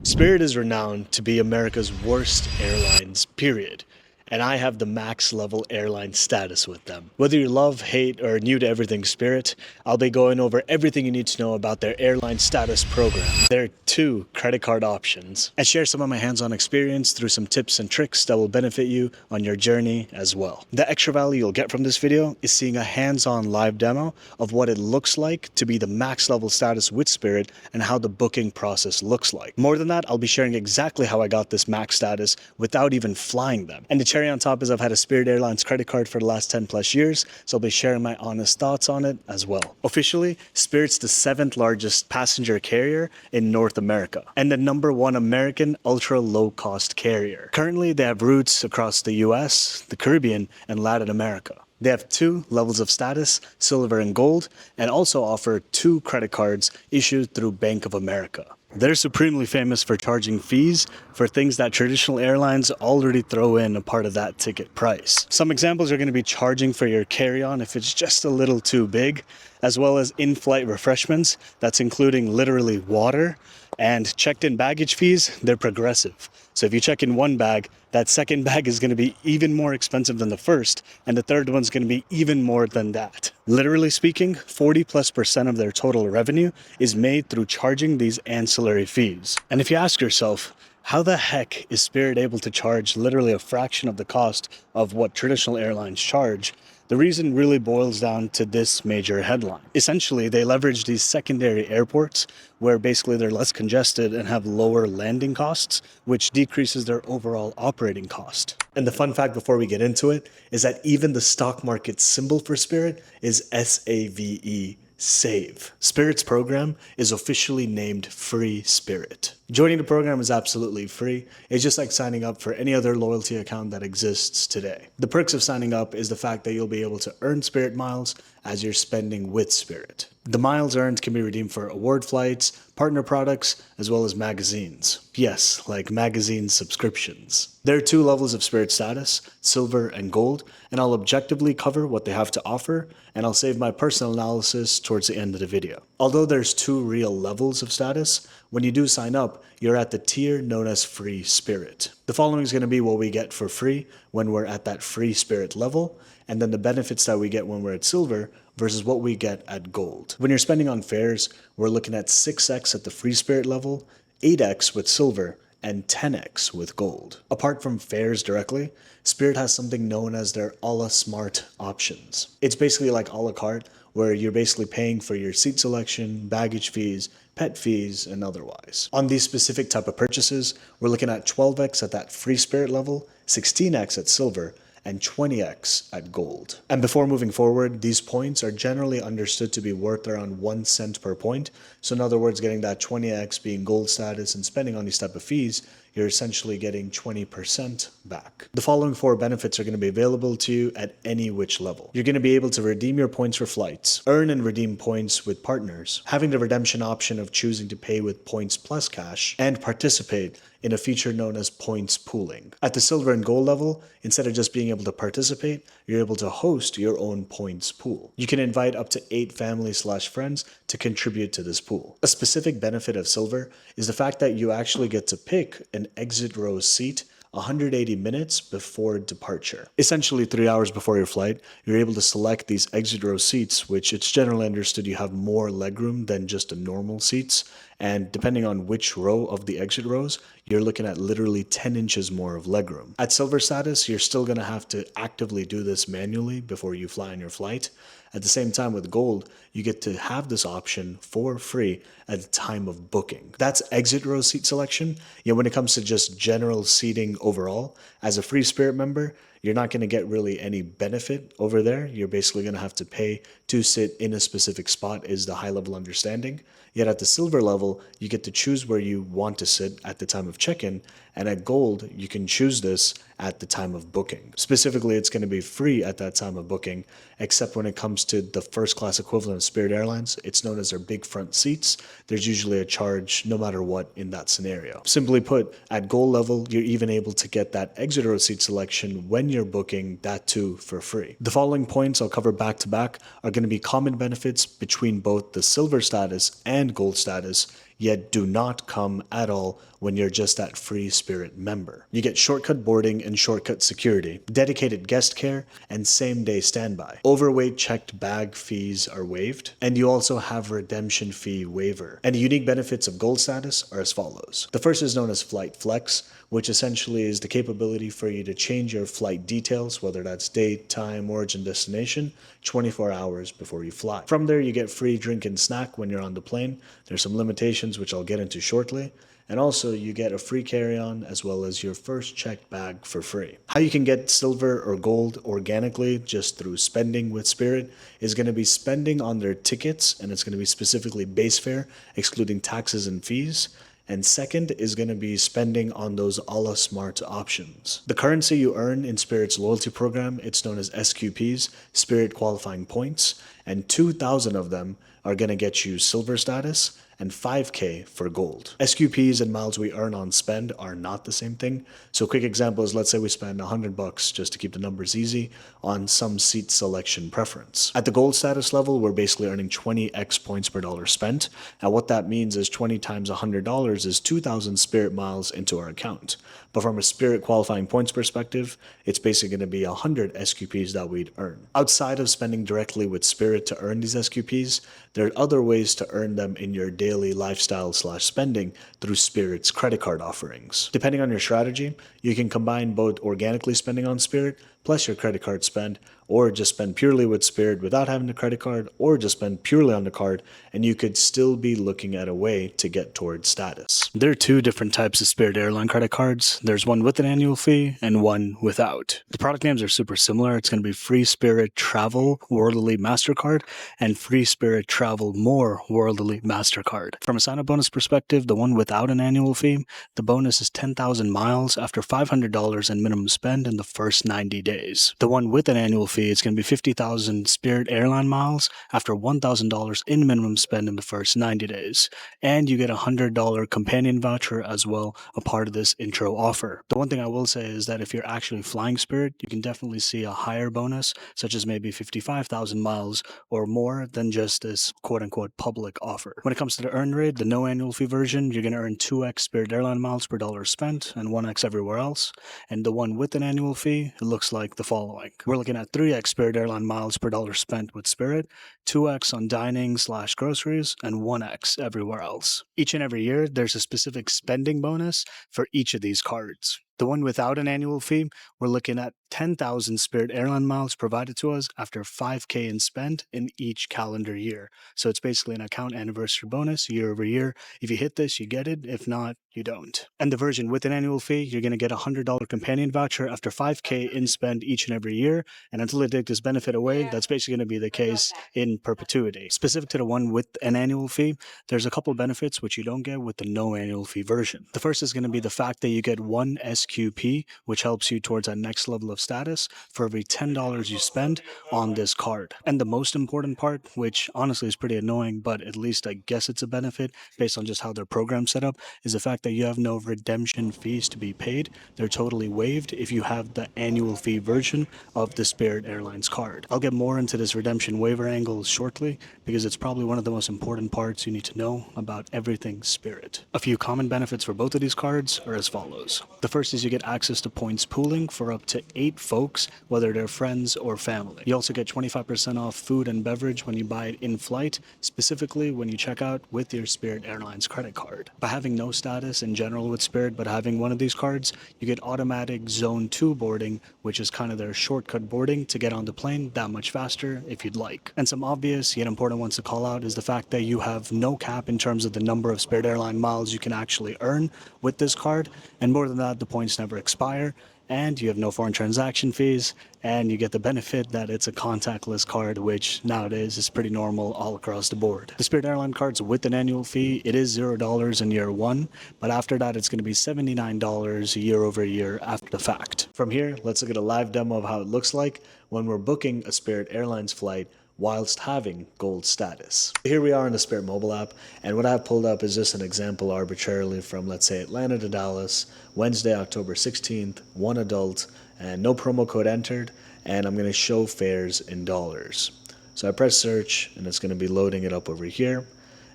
Spirit is renowned to be America's worst airlines, period. And I have the max level airline status with them. Whether you love, hate, or are new to everything Spirit, I'll be going over everything you need to know about their airline status program. There are two credit card options, and share some of my hands-on experience through some tips and tricks that will benefit you on your journey as well. The extra value you'll get from this video is seeing a hands-on live demo of what it looks like to be the max level status with Spirit and how the booking process looks like. More than that, I'll be sharing exactly how I got this max status without even flying them. And the cherry on top is I've had a Spirit Airlines credit card for the last 10 plus years, so I'll be sharing my honest thoughts on it as well. Officially, Spirit's the 7th largest passenger carrier in North America and the #1 American ultra low cost carrier. Currently, they have routes across the US, the Caribbean, and Latin America. They have 2 levels of status, silver and gold, and also offer 2 credit cards issued through Bank of America. They're supremely famous for charging fees for things that traditional airlines already throw in a part of that ticket price. Some examples are going to be charging for your carry-on if it's just a little too big, as well as in-flight refreshments, that's including literally water, and checked-in baggage fees, they're progressive. So if you check in one bag, that second bag is going to be even more expensive than the first, and the third one's going to be even more than that. Literally speaking, 40+% of their total revenue is made through charging these ancillary fees. And if you ask yourself, how the heck is Spirit able to charge literally a fraction of the cost of what traditional airlines charge? The reason really boils down to this major headline. Essentially, they leverage these secondary airports where basically they're less congested and have lower landing costs, which decreases their overall operating cost. And the fun fact before we get into it is that even the stock market symbol for Spirit is SAVE. Save. Spirit's program is officially named Free Spirit. Joining the program is absolutely free. It's just like signing up for any other loyalty account that exists today. The perks of signing up is the fact that you'll be able to earn Spirit miles as you're spending with Spirit. The miles earned can be redeemed for award flights, partner products, as well as magazines. Yes, like magazine subscriptions. There are 2 levels of Spirit status, silver and gold, and I'll objectively cover what they have to offer, and I'll save my personal analysis towards the end of the video. Although there's 2 real levels of status, when you do sign up, you're at the tier known as Free Spirit. The following is going to be what we get for free when we're at that Free Spirit level, and then the benefits that we get when we're at silver versus what we get at gold. When you're spending on fares, we're looking at 6x at the Free Spirit level, 8x with silver, and 10x with gold. Apart from fares directly, Spirit has something known as their A La Smarte options. It's basically like a la carte, where you're basically paying for your seat selection, baggage fees, pet fees, and otherwise. On these specific type of purchases, we're looking at 12x at that Free Spirit level, 16x at silver, and 20x at gold. And before moving forward, these points are generally understood to be worth around 1 cent per point. So in other words, getting that 20x being gold status and spending on these type of fees, you're essentially getting 20% back. The following 4 benefits are going to be available to you at any which level. You're going to be able to redeem your points for flights, earn and redeem points with partners, having the redemption option of choosing to pay with points plus cash, and participate in a feature known as points pooling. At the silver and gold level, instead of just being able to participate, you're able to host your own points pool. You can invite up to 8 family/friends to contribute to this pool. A specific benefit of silver is the fact that you actually get to pick an exit row seat 180 minutes before departure. Essentially 3 hours before your flight, you're able to select these exit row seats, which it's generally understood you have more legroom than just the normal seats. And depending on which row of the exit rows, you're looking at literally 10 inches more of legroom. At silver status, you're still going to have to actively do this manually before you fly on your flight. At the same time with gold, you get to have this option for free at the time of booking. That's exit row seat selection. When it comes to just general seating overall, as a Free Spirit member, you're not going to get really any benefit over there. You're basically going to have to pay to sit in a specific spot is the high level understanding. Yet at the silver level, you get to choose where you want to sit at the time of check-in, and at gold, you can choose this at the time of booking. Specifically, it's going to be free at that time of booking, except when it comes to the first class equivalent of Spirit Airlines. It's known as their big front seats. There's usually a charge no matter what in that scenario. Simply put, at gold level, you're even able to get that exit row seat selection when you're booking, that too for free. The following points I'll cover back to back are going to be common benefits between both the silver status and gold status. yet do not come at all when you're just that free Spirit member. You get shortcut boarding and shortcut security, dedicated guest care, and same-day standby. Overweight checked bag fees are waived, and you also have redemption fee waiver. And the unique benefits of gold status are as follows. The first is known as Flight Flex, which essentially is the capability for you to change your flight details, whether that's date, time, origin, destination, 24 hours before you fly. From there, you get free drink and snack when you're on the plane. There's some limitations, which I'll get into shortly. And also, you get a free carry-on as well as your first checked bag for free. How you can get silver or gold organically just through spending with Spirit is going to be spending on their tickets, and it's going to be specifically base fare, excluding taxes and fees. And second is going to be spending on those A La Smarte options. The currency you earn in Spirit's loyalty program, it's known as SQPs, Spirit Qualifying Points, and 2,000 of them are going to get you silver status and 5K for gold. SQPs and miles we earn on spend are not the same thing. So a quick example is, let's say we spend $100 just to keep the numbers easy on some seat selection preference. At the gold status level, we're basically earning 20x points per dollar spent. And what that means is 20 times $100 is 2,000 Spirit miles into our account. But from a Spirit qualifying points perspective, it's basically going to be 100 SQPs that we'd earn. Outside of spending directly with Spirit to earn these SQPs, there are other ways to earn them in your daily lifestyle/spending through Spirit's credit card offerings. Depending on your strategy, you can combine both organically spending on Spirit plus your credit card spend, or just spend purely with Spirit without having the credit card, or just spend purely on the card, and you could still be looking at a way to get towards status. There are two different types of Spirit Airline credit cards. There's one with an annual fee and one without. The product names are super similar. It's going to be Free Spirit Travel Worldly MasterCard and Free Spirit Travel More Worldly MasterCard. From a sign-up bonus perspective, the one without an annual fee, the bonus is 10,000 miles after $500 in minimum spend in the first 90 days. The one with an annual fee, it's going to be 50,000 Spirit Airline miles after $1,000 in minimum spend in the first 90 days. And you get a $100 companion voucher as well, a part of this intro offer. The one thing I will say is that if you're actually flying Spirit, you can definitely see a higher bonus, such as maybe 55,000 miles or more than just this quote-unquote public offer. When it comes to the earn rate, the no annual fee version, you're going to earn 2x Spirit Airline miles per dollar spent and 1x everywhere else. And the one with an annual fee, it looks like the following. We're looking at 3x Spirit Airline miles per dollar spent with Spirit, 2x on dining/groceries, and 1x everywhere else. Each and every year, there's a specific spending bonus for each of these cards. The one without an annual fee, we're looking at 10,000 Spirit Airline miles provided to us after 5K in spend in each calendar year. So it's basically an account anniversary bonus year over year. If you hit this, you get it. If not, you don't. And the version with an annual fee, you're going to get a $100 companion voucher after 5K in spend each and every year. And until they take this benefit away, that's basically going to be the case in perpetuity. Specific to the one with an annual fee, there's a couple benefits which you don't get with the no annual fee version. The first is going to be the fact that you get one SQP, which helps you towards that next level of status for every $10 you spend on this card. And the most important part, which honestly is pretty annoying, but at least I guess it's a benefit based on just how their program's set up, is the fact that you have no redemption fees to be paid. They're totally waived if you have the annual fee version of the Spirit Airlines card. I'll get more into this redemption waiver angle shortly because it's probably one of the most important parts you need to know about everything Spirit. A few common benefits for both of these cards are as follows. The first is you get access to points pooling for up to 8 folks, whether they're friends or family. You also get 25% off food and beverage when you buy it in flight, specifically when you check out with your Spirit Airlines credit card. By having no status in general with Spirit, but having one of these cards, you get automatic Zone 2 boarding, which is kind of their shortcut boarding to get on the plane that much faster if you'd like. And some obvious yet important ones to call out is the fact that you have no cap in terms of the number of Spirit Airline miles you can actually earn with this card, and more than that, the points never expire, and you have no foreign transaction fees, and you get the benefit that it's a contactless card, which nowadays is pretty normal all across the board. The Spirit Airline cards with an annual fee, it is $0 in year one, but after that it's going to be $79 year over year after the fact. From here, let's look at a live demo of how it looks like when we're booking a Spirit Airlines flight whilst having gold status. Here we are in the Spirit mobile app, and what I've pulled up is just an example arbitrarily from, let's say, Atlanta to Dallas, Wednesday, October 16th, one adult, and no promo code entered, and I'm going to show fares in dollars. So I press search, and it's going to be loading it up over here.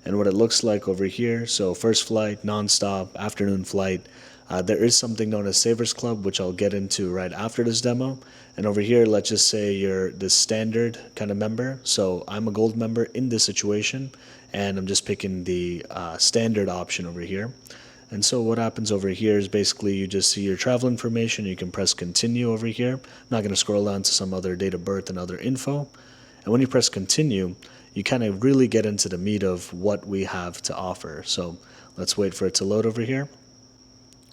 and what it looks like over here. So first flight, non-stop, afternoon flight. There is something known as Savers Club, which I'll get into right after this demo. And over here, let's just say you're the standard kind of member. So I'm a gold member in this situation, and I'm just picking the standard option over here. And so what happens over here is basically you just see your travel information. You can press continue over here. I'm not going to scroll down to some other date of birth and other info. And when you press continue, you kind of really get into the meat of what we have to offer. So let's wait for it to load over here.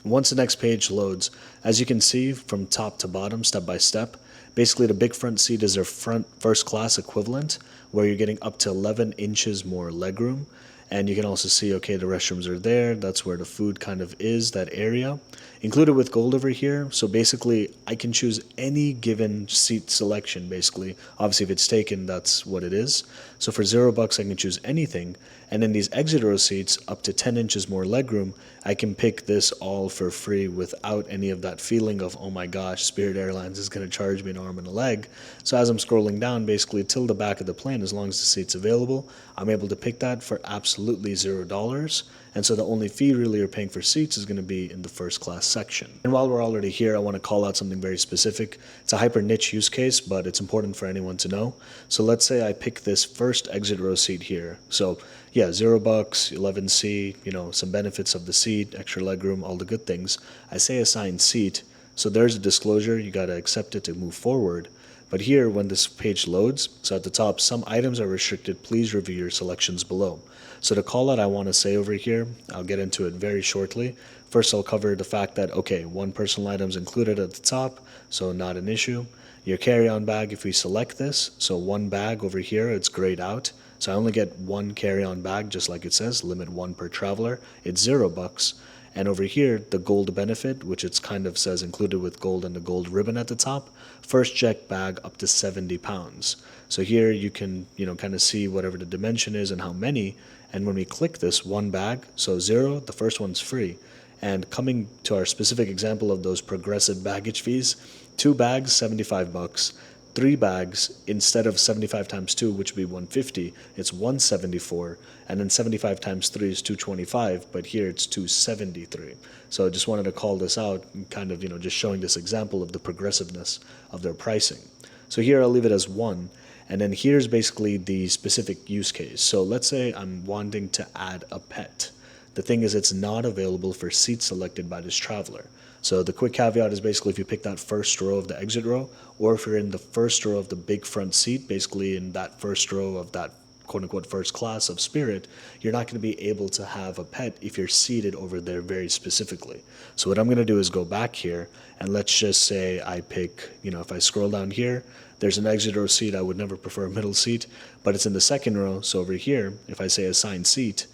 Once the next page loads, as you can see from top to bottom, step by step, basically the big front seat is their front first class equivalent, where you're getting up to 11 inches more legroom. And you can also see, okay, the restrooms are there. That's where the food kind of is, that area. Included with gold over here. So basically, I can choose any given seat selection, basically. Obviously, if it's taken, that's what it is. So for $0, I can choose anything. And then these exit row seats, up to 10 inches more legroom, I can pick this all for free without any of that feeling of, oh my gosh, Spirit Airlines is going to charge me an arm and a leg. So as I'm scrolling down, basically till the back of the plane, as long as the seat's available, I'm able to pick that for absolutely $0. And so the only fee really you're paying for seats is going to be in the first class section. And while we're already here, I want to call out something very specific. It's a hyper niche use case, but it's important for anyone to know. So let's say I pick this first exit row seat here. So yeah, $0, 11C, some benefits of the seat, extra legroom, all the good things. I say assigned seat. So there's a disclosure. You got to accept it to move forward. But here, when this page loads, so at the top, some items are restricted. Please review your selections below. So the call out I want to say over here, I'll get into it very shortly. First, I'll cover the fact that, okay, one personal item is included at the top, so not an issue. Your carry-on bag, if we select this, so one bag over here, it's grayed out. So I only get one carry-on bag, just like it says, limit one per traveler. It's $0. And over here, the gold benefit, which it's kind of says included with gold and the gold ribbon at the top, first check bag up to 70 pounds. So here you can, kind of see whatever the dimension is and how many. And when we click this one bag, so 0, the first one's free. And coming to our specific example of those progressive baggage fees, 2 bags, $75. 3 bags, instead of 75 times 2, which would be 150, it's 174, and then 75 times 3 is 225, but here it's 273. So I just wanted to call this out, and kind of, just showing this example of the progressiveness of their pricing. So here I'll leave it as 1, and then here's basically the specific use case. So let's say I'm wanting to add a pet. The thing is, it's not available for seats selected by this traveler. So the quick caveat is basically if you pick that first row of the exit row, or if you're in the first row of the big front seat, basically in that first row of that quote-unquote first class of Spirit, you're not going to be able to have a pet if you're seated over there very specifically. So what I'm going to do is go back here, and let's just say I pick, if I scroll down here, there's an exit row seat. I would never prefer a middle seat, but it's in the second row. So over here, if I say assigned seat,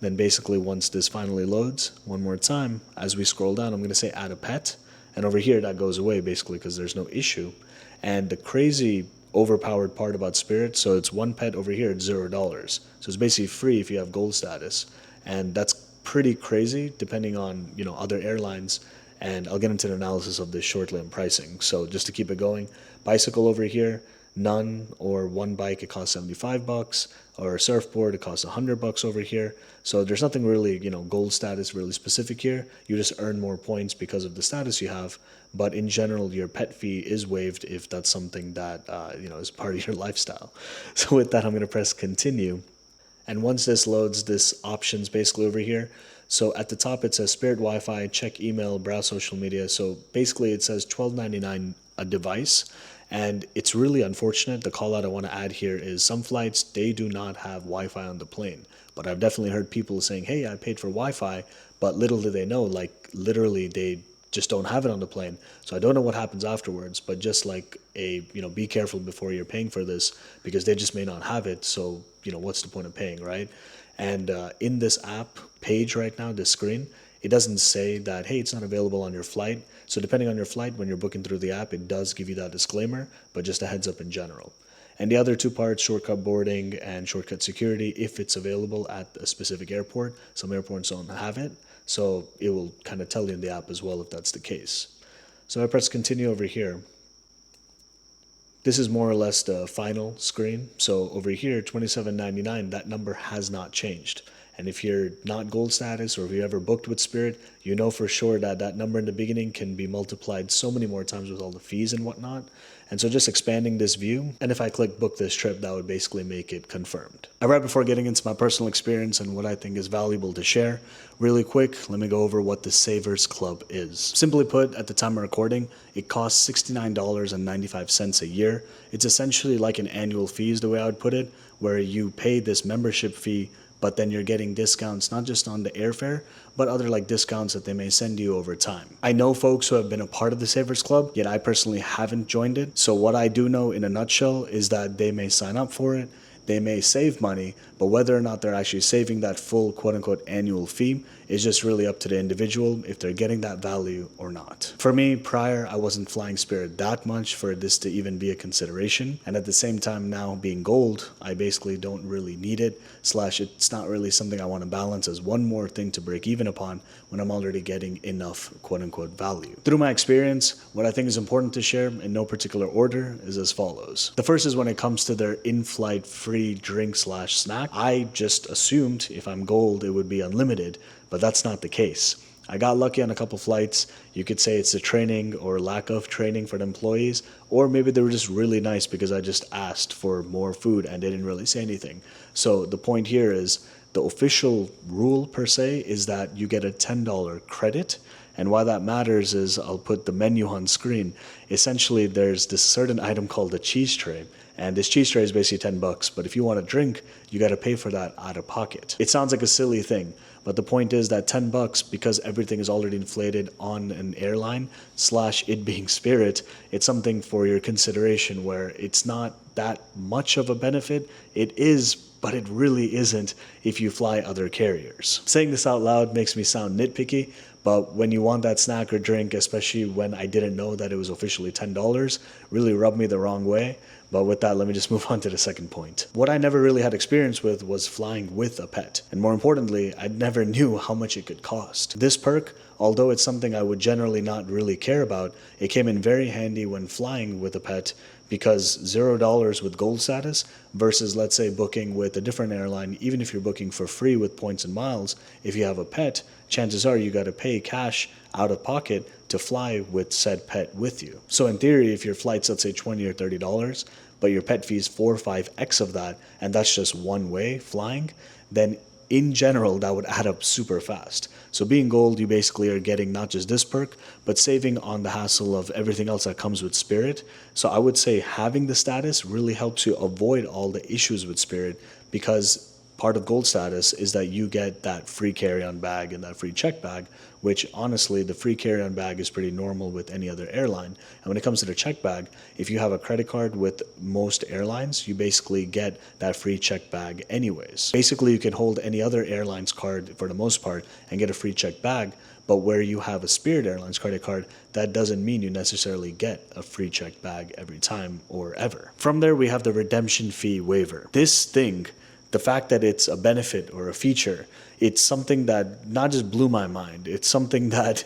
then basically once this finally loads, one more time, as we scroll down, I'm going to say add a pet. And over here, that goes away basically because there's no issue. And the crazy overpowered part about Spirit, so it's one pet over here at $0. So it's basically free if you have gold status. And that's pretty crazy depending on, other airlines. And I'll get into the analysis of this shortly on pricing. So just to keep it going, bicycle over here, none or one bike, it costs $75, or a surfboard, it costs $100 over here. So there's nothing really, gold status really specific here. You just earn more points because of the status you have. But in general, your pet fee is waived if that's something that, is part of your lifestyle. So with that, I'm going to press continue. And once this loads, this options basically over here. So at the top, it says Spirit Wi-Fi, check email, browse social media. So basically it says $12.99 a device. And it's really unfortunate. The call out I want to add here is some flights, they do not have Wi-Fi on the plane. But I've definitely heard people saying, hey, I paid for Wi-Fi, but little do they know, like literally they just don't have it on the plane. So I don't know what happens afterwards, but just like be careful before you're paying for this because they just may not have it. So, what's the point of paying, right? And in this app page right now, this screen, it doesn't say that, hey, it's not available on your flight. So depending on your flight, when you're booking through the app, it does give you that disclaimer, but just a heads up in general. And the other two parts, shortcut boarding and shortcut security, if it's available at a specific airport. Some airports don't have it, so it will kind of tell you in the app as well if that's the case. So I press continue over here. This is more or less the final screen. So over here, $27.99, that number has not changed. And if you're not gold status or if you ever booked with Spirit, you know for sure that that number in the beginning can be multiplied so many more times with all the fees and whatnot. And so just expanding this view, and if I click book this trip, that would basically make it confirmed. All right, before getting into my personal experience and what I think is valuable to share, really quick, let me go over what the Savers Club is. Simply put, at the time of recording, it costs $69.95 a year. It's essentially like an annual fee is the way I would put it, where you pay this membership fee, but then you're getting discounts not just on the airfare, but other like discounts that they may send you over time. I know folks who have been a part of the Savers Club, yet I personally haven't joined it. So what I do know in a nutshell is that they may sign up for it, they may save money, but whether or not they're actually saving that full quote unquote annual fee is just really up to the individual if they're getting that value or not. For me, prior, I wasn't flying Spirit that much for this to even be a consideration. And at the same time, now being gold, I basically don't really need it, / it's not really something I want to balance as one more thing to break even upon when I'm already getting enough quote unquote value. Through my experience, what I think is important to share in no particular order is as follows. The first is when it comes to their in-flight free drink / snack. I just assumed if I'm gold, it would be unlimited, but that's not the case. I got lucky on a couple flights. You could say it's the training or lack of training for the employees, or maybe they were just really nice because I just asked for more food and they didn't really say anything. So the point here is the official rule per se is that you get a $10 credit. And why that matters is I'll put the menu on screen. Essentially, there's this certain item called a cheese tray. And this cheese tray is basically $10, but if you want a drink, you got to pay for that out of pocket. It sounds like a silly thing, but the point is that $10, because everything is already inflated on an airline / it being Spirit, it's something for your consideration where it's not that much of a benefit. It is, but it really isn't if you fly other carriers. Saying this out loud makes me sound nitpicky, but when you want that snack or drink, especially when I didn't know that it was officially $10, really rubbed me the wrong way. But with that, let me just move on to the second point. What I never really had experience with was flying with a pet. And more importantly, I never knew how much it could cost. This perk, although it's something I would generally not really care about, it came in very handy when flying with a pet because $0 with gold status versus, let's say, booking with a different airline, even if you're booking for free with points and miles, if you have a pet, chances are you got to pay cash out of pocket to fly with said pet with you. So in theory, if your flight's, let's say, $20 or $30, but your pet fee is 4 or 5x of that, and that's just one way flying, then in general, that would add up super fast. So being gold, you basically are getting not just this perk, but saving on the hassle of everything else that comes with Spirit. So I would say having the status really helps you avoid all the issues with Spirit, because part of gold status is that you get that free carry-on bag and that free check bag, which honestly, the free carry-on bag is pretty normal with any other airline. And when it comes to the check bag, if you have a credit card with most airlines, you basically get that free check bag anyways. Basically, you can hold any other airline's card for the most part and get a free check bag, but where you have a Spirit Airlines credit card, that doesn't mean you necessarily get a free check bag every time or ever. From there, we have the redemption fee waiver. This thing, the fact that it's a benefit or a feature, it's something that not just blew my mind. It's something that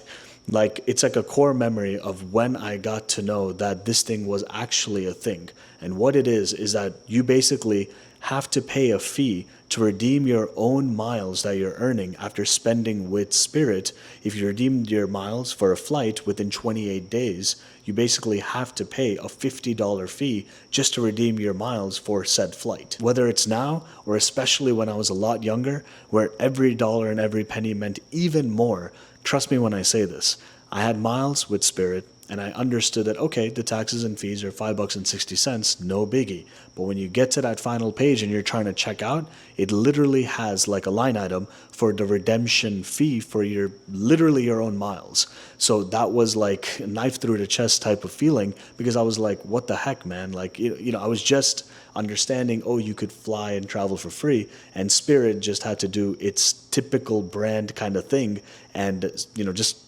it's like a core memory of when I got to know that this thing was actually a thing. And what it is that you basically have to pay a fee to redeem your own miles that you're earning after spending with Spirit. If you redeemed your miles for a flight within 28 days, you basically have to pay a $50 fee just to redeem your miles for said flight. Whether it's now or especially when I was a lot younger, where every dollar and every penny meant even more. Trust me when I say this. I had miles with Spirit, and I understood that, okay, the taxes and fees are $5.60, no biggie. But when you get to that final page and you're trying to check out, it literally has like a line item for the redemption fee for literally your own miles. So that was like a knife through the chest type of feeling, because I was like, what the heck, man? I was just understanding, oh, you could fly and travel for free, and Spirit just had to do its typical brand kind of thing and, just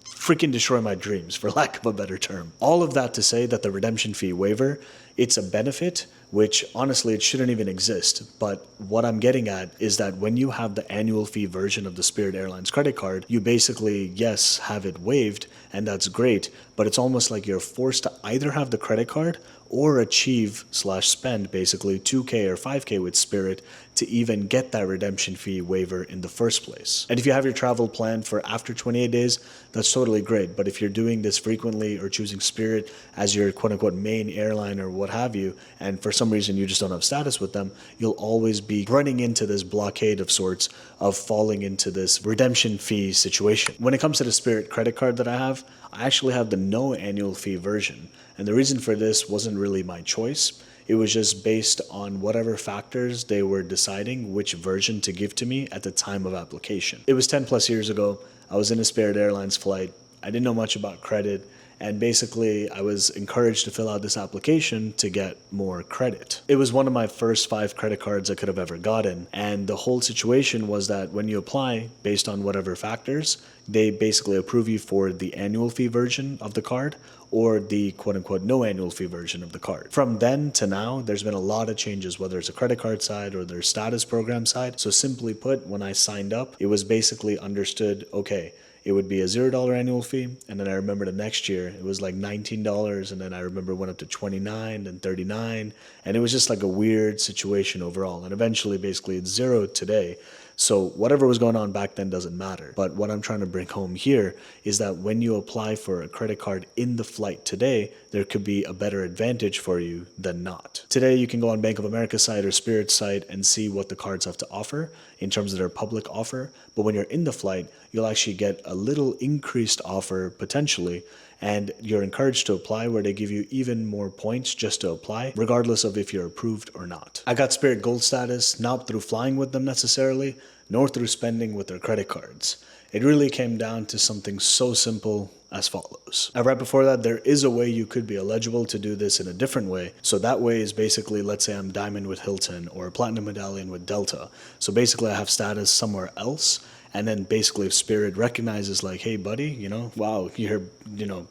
freaking destroy my dreams, for lack of a better term. All of that to say that the redemption fee waiver, it's a benefit which honestly, it shouldn't even exist. But what I'm getting at is that when you have the annual fee version of the Spirit Airlines credit card, you basically, yes, have it waived, and that's great, but it's almost like you're forced to either have the credit card or achieve slash spend basically 2K or 5K with Spirit to even get that redemption fee waiver in the first place. And if you have your travel planned for after 28 days, that's totally great. But if you're doing this frequently or choosing Spirit as your quote unquote main airline or what have you, and for some reason you just don't have status with them, you'll always be running into this blockade of sorts of falling into this redemption fee situation. When it comes to the Spirit credit card that I actually have the no annual fee version. And the reason for this wasn't really my choice. It was just based on whatever factors they were deciding which version to give to me at the time of application. It was 10 plus years ago. I was in a Spirit Airlines flight. I didn't know much about credit. And basically, I was encouraged to fill out this application to get more credit. It was one of my first 5 credit cards I could have ever gotten. And the whole situation was that when you apply, based on whatever factors, they basically approve you for the annual fee version of the card or the quote unquote no annual fee version of the card. From then to now, there's been a lot of changes, whether it's a credit card side or their status program side. So simply put, when I signed up, it was basically understood, okay, it would be a $0 annual fee. And then I remember the next year, it was like $19. And then I remember it went up to $29 and $39. And it was just like a weird situation overall. And eventually, basically, it's zero today. So whatever was going on back then doesn't matter. But what I'm trying to bring home here is that when you apply for a credit card in the flight today, there could be a better advantage for you than not. Today, you can go on Bank of America's site or Spirit's site and see what the cards have to offer in terms of their public offer. But when you're in the flight, you'll actually get a little increased offer potentially, and you're encouraged to apply where they give you even more points just to apply, regardless of if you're approved or not. I got Spirit Gold status, not through flying with them necessarily, nor through spending with their credit cards. It really came down to something so simple as follows. Right before that, there is a way you could be eligible to do this in a different way. So that way is basically, let's say I'm Diamond with Hilton or Platinum Medallion with Delta. So basically I have status somewhere else. And then basically if Spirit recognizes like, hey buddy, wow, you're,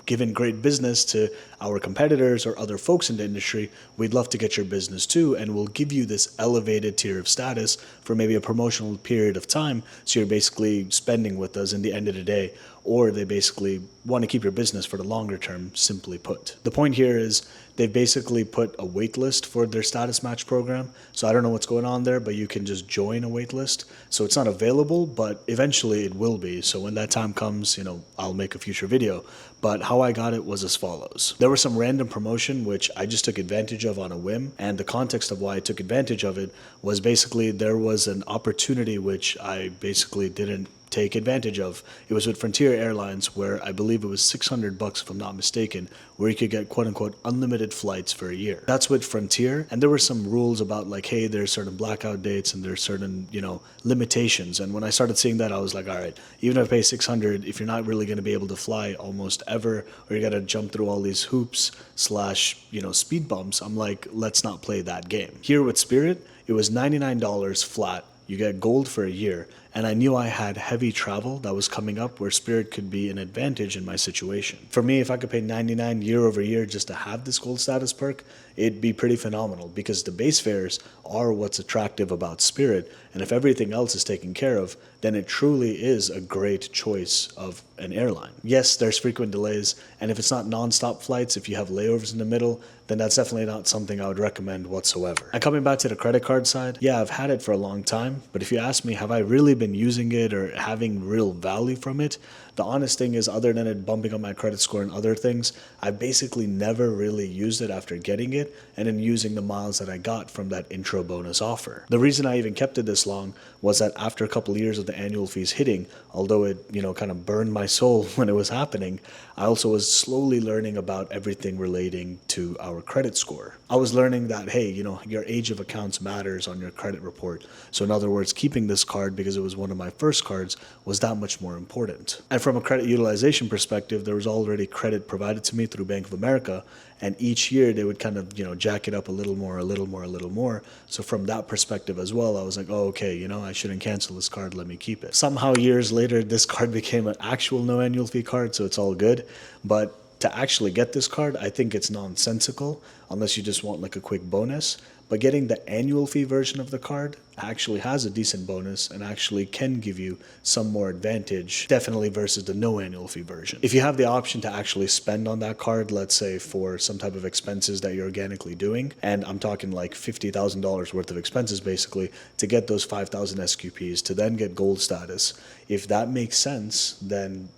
giving great business to our competitors or other folks in the industry, we'd love to get your business too. And we'll give you this elevated tier of status for maybe a promotional period of time. So you're basically spending with us in the end of the day, or they basically want to keep your business for the longer term, simply put. The point here is they've basically put a wait list for their status match program. So I don't know what's going on there, but you can just join a wait list. So it's not available, but eventually it will be. So when that time comes, I'll make a future video. But how I got it was as follows. There was some random promotion which I just took advantage of on a whim. And the context of why I took advantage of it was basically there was an opportunity which I basically didn't take advantage of. It was with Frontier Airlines, where I believe it was $600 if I'm not mistaken, where you could get quote unquote unlimited flights for a year. That's with Frontier, and there were some rules about like, hey, there's certain blackout dates and there's certain, limitations. And when I started seeing that, I was like, all right, even if I pay $600, if you're not really going to be able to fly almost ever, or you got to jump through all these hoops slash, speed bumps, I'm like, let's not play that game. Here with Spirit, it was $99 flat. You get gold for a year, and I knew I had heavy travel that was coming up where Spirit could be an advantage in my situation. For me, if I could pay $99 year over year just to have this gold status perk, it'd be pretty phenomenal because the base fares are what's attractive about Spirit, and if everything else is taken care of, then it truly is a great choice of an airline. Yes, there's frequent delays, and if it's not non-stop flights, if you have layovers in the middle, then that's definitely not something I would recommend whatsoever. And coming back to the credit card side, yeah, I've had it for a long time, but if you ask me, have I really been using it or having real value from it? The honest thing is, other than it bumping up my credit score and other things, I basically never really used it after getting it and then using the miles that I got from that intro bonus offer. The reason I even kept it this long was that after a couple of years of the annual fees hitting, although it, kind of burned my soul when it was happening, I also was slowly learning about everything relating to our credit score. I was learning that, hey, your age of accounts matters on your credit report. So in other words, keeping this card, because it was one of my first cards, was that much more important. And from a credit utilization perspective, there was already credit provided to me through Bank of America, and each year they would kind of, jack it up a little more, a little more, a little more. So from that perspective as well, I was like, oh, okay, I shouldn't cancel this card, let me keep it. Somehow years later, this card became an actual no annual fee card, so it's all good. But To actually get this card, I think it's nonsensical unless you just want like a quick bonus. But getting the annual fee version of the card actually has a decent bonus and actually can give you some more advantage, definitely versus the no annual fee version. If you have the option to actually spend on that card, let's say for some type of expenses that you're organically doing, and I'm talking like $50,000 worth of expenses basically to get those 5,000 SQPs to then get gold status, if that makes sense, then,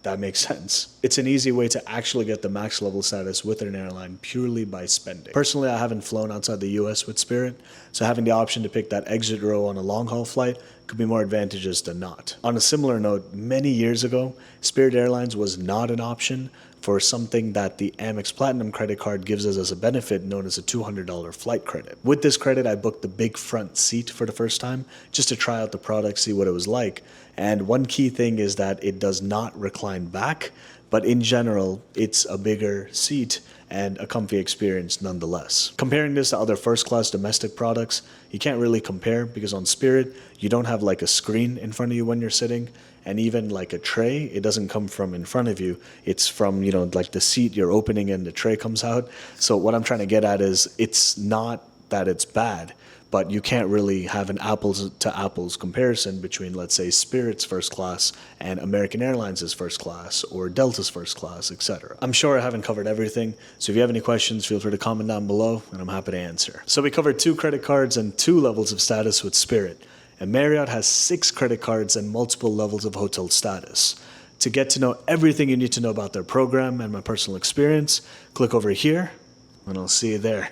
that makes sense. It's an easy way to actually get the max level status with an airline purely by spending. Personally, I haven't flown outside the US with Spirit, so having the option to pick that exit row on a long haul flight could be more advantageous than not. On a similar note, many years ago, Spirit Airlines was not an option for something that the Amex Platinum credit card gives us as a benefit known as a $200 flight credit. With this credit, I booked the big front seat for the first time just to try out the product, see what it was like. And one key thing is that it does not recline back, but in general, it's a bigger seat and a comfy experience nonetheless. Comparing this to other first-class domestic products, you can't really compare because on Spirit, you don't have like a screen in front of you when you're sitting, and even like a tray, it doesn't come from in front of you. It's from, like the seat you're opening and the tray comes out. So what I'm trying to get at is it's not that it's bad, but you can't really have an apples to apples comparison between, let's say, Spirit's first class and American Airlines' first class or Delta's first class, etc. I'm sure I haven't covered everything, so if you have any questions, feel free to comment down below and I'm happy to answer. So we covered 2 credit cards and 2 levels of status with Spirit, and Marriott has 6 credit cards and multiple levels of hotel status. To get to know everything you need to know about their program and my personal experience, click over here and I'll see you there.